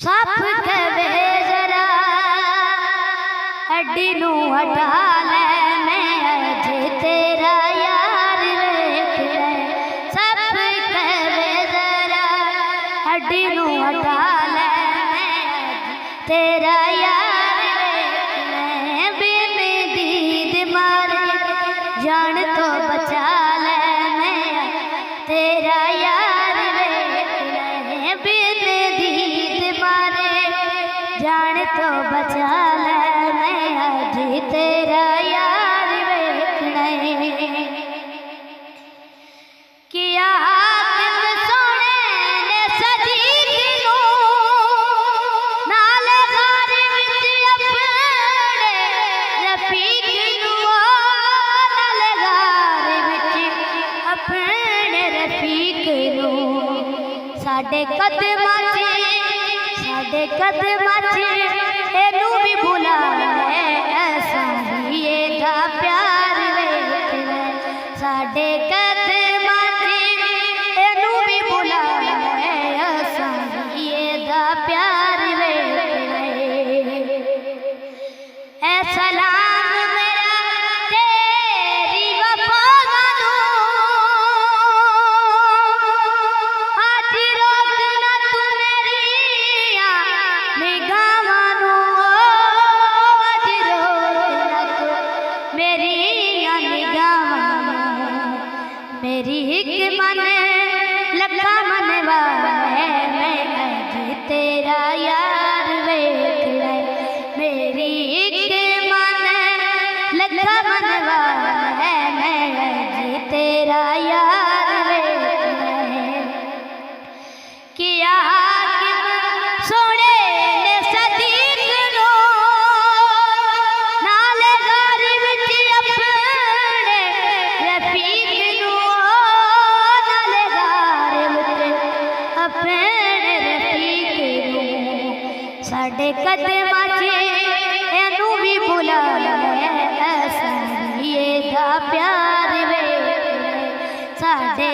सप कवे जरा हड्डी नू हटा ले, मैं अज तेरा यार वेख ले। सप कवे जरा हड्डी नू हटा ले, मैं अज तेरा यार वेख ले। बिन दीद मारे जान तो बचा ले, मैं तेरा यार वेख ले। बिन दीद मारे जान तो बचा ले, मैं अज तेरा यार वेखना। किया हाकिम सोने ने सदीक नू नाल घर विच अपने रफीक नू, नाल घर विच अपने रफीक नू। साडे कदमां च एनू भी भुला ले, ऐसा ही एदा प्यार वेख ले। साडे कदमां च एनू भी भुला ले, ऐसा ही एदा प्यार वेख ले। ऐ सलाम मेरा तेरी वफा नू, आज रोक ना तू मेरिया निगाहां नू, आज रोक ना तू मेरिया निगाहां नू। मेरी एक मन लखा मनवा है, मैं अज तेरा यार वेख ले। मेरी एक मन लखा मनवा है, मैं अज तेरा यार वेख ले। किया हाकिम सोने ने सदीक नू नाल घर विच अपने रफीक नू, नाल घर विच अपने रफीक नू। साडे कदमां च एनू भी भुला ले, ऐसा ही एदा प्यार वेख ले। साडे